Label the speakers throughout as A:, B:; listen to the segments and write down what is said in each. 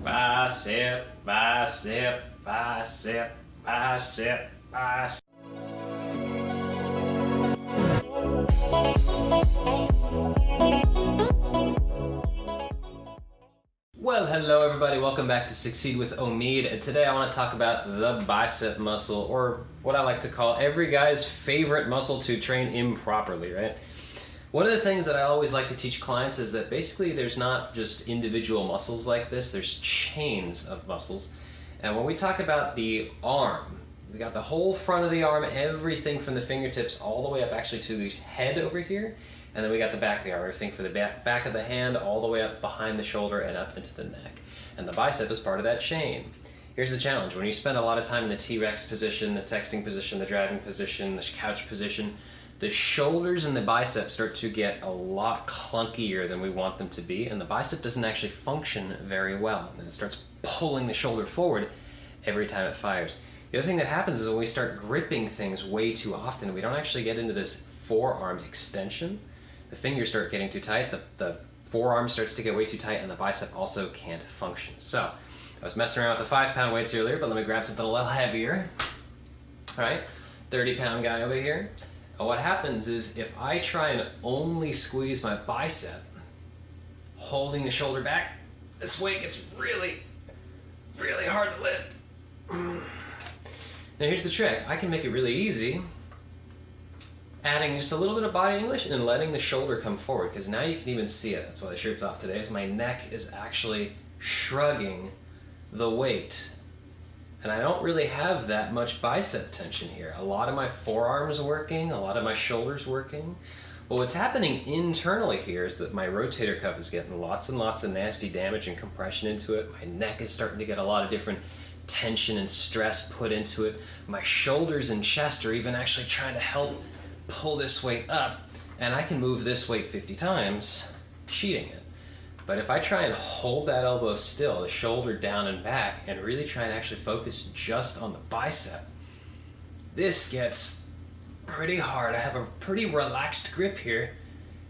A: Bicep, bicep, bicep, bicep, bicep. Well, hello everybody, welcome back to Succeed with Omid, and today I want to talk about the bicep muscle, or what I like to call every guy's favorite muscle to train improperly, right? One of the things that I always like to teach clients is that basically there's not just individual muscles like this, there's chains of muscles. And when we talk about the arm, we got the whole front of the arm, everything from the fingertips all the way up actually to the head over here. And then we got the back of the arm, everything from the back of the hand all the way up behind the shoulder and up into the neck. And the bicep is part of that chain. Here's the challenge. When you spend a lot of time in the T-Rex position, the texting position, the driving position, the couch position, the shoulders and the bicep start to get a lot clunkier than we want them to be, and the bicep doesn't actually function very well. And it starts pulling the shoulder forward every time it fires. The other thing that happens is when we start gripping things way too often, we don't actually get into this forearm extension. The fingers start getting too tight, the forearm starts to get way too tight, and the bicep also can't function. So, I was messing around with the 5-pound weights earlier, but let me grab something a little heavier. All right, 30-pound guy over here. And what happens is if I try and only squeeze my bicep, holding the shoulder back, this weight gets really, really hard to lift. Now here's the trick. I can make it really easy, adding just a little bit of body English and letting the shoulder come forward, because now you can even see it. That's why the shirt's off today, is my neck is actually shrugging the weight. And I don't really have that much bicep tension here. A lot of my forearms working, a lot of my shoulders working. But what's happening internally here is that my rotator cuff is getting lots and lots of nasty damage and compression into it. My neck is starting to get a lot of different tension and stress put into it. My shoulders and chest are even actually trying to help pull this weight up. And I can move this weight 50 times, cheating it. But if I try and hold that elbow still, the shoulder down and back, and really try and actually focus just on the bicep, this gets pretty hard. I have a pretty relaxed grip here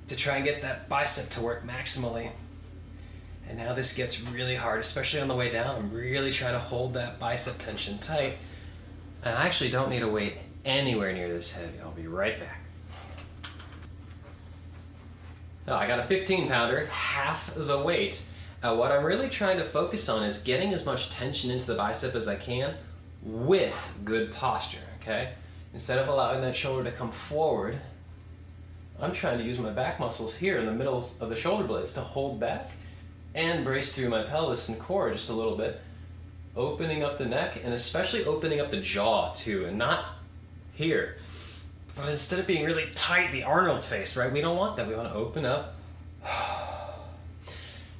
A: to try and get that bicep to work maximally. And now this gets really hard, especially on the way down. I'm really trying to hold that bicep tension tight. And I actually don't need to weight anywhere near this heavy. I'll be right back. I got a 15-pounder, half the weight. What I'm really trying to focus on is getting as much tension into the bicep as I can with good posture, okay? Instead of allowing that shoulder to come forward, I'm trying to use my back muscles here in the middle of the shoulder blades to hold back and brace through my pelvis and core just a little bit, opening up the neck and especially opening up the jaw too, and not here. But instead of being really tight, the Arnold face, right? We don't want that. We want to open up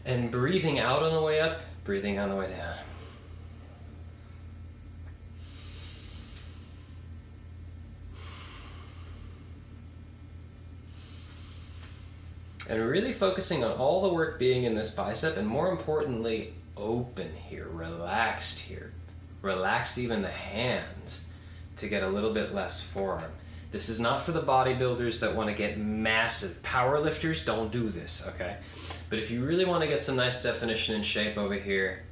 A: and breathing out on the way up, breathing on the way down. And really focusing on all the work being in this bicep, and more importantly, open here, relaxed here. Relax even the hands to get a little bit less forearm. This is not for the bodybuilders that want to get massive. Power lifters, don't do this, okay? But if you really want to get some nice definition and shape over here,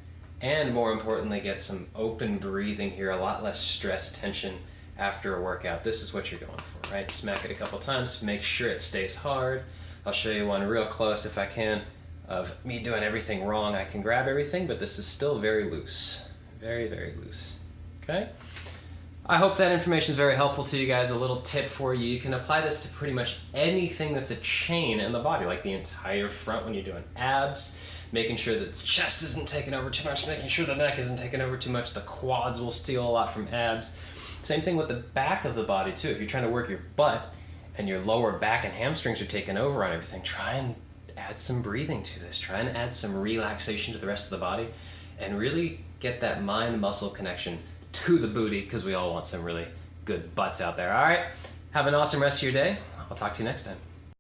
A: and more importantly, get some open breathing here, a lot less stress, tension after a workout, this is what you're going for, right? Smack it a couple times, make sure it stays hard. I'll show you one real close if I can of me doing everything wrong. I can grab everything, but this is still very loose. Very, very loose, okay? I hope that information is very helpful to you guys. A little tip for you. You can apply this to pretty much anything that's a chain in the body, like the entire front when you're doing abs, making sure that the chest isn't taking over too much, making sure the neck isn't taking over too much. The quads will steal a lot from abs. Same thing with the back of the body too. If you're trying to work your butt and your lower back and hamstrings are taking over on everything, try and add some breathing to this. Try and add some relaxation to the rest of the body and really get that mind-muscle connection to the booty, because we all want some really good butts out there. All right, have an awesome rest of your day. I'll talk to you next time.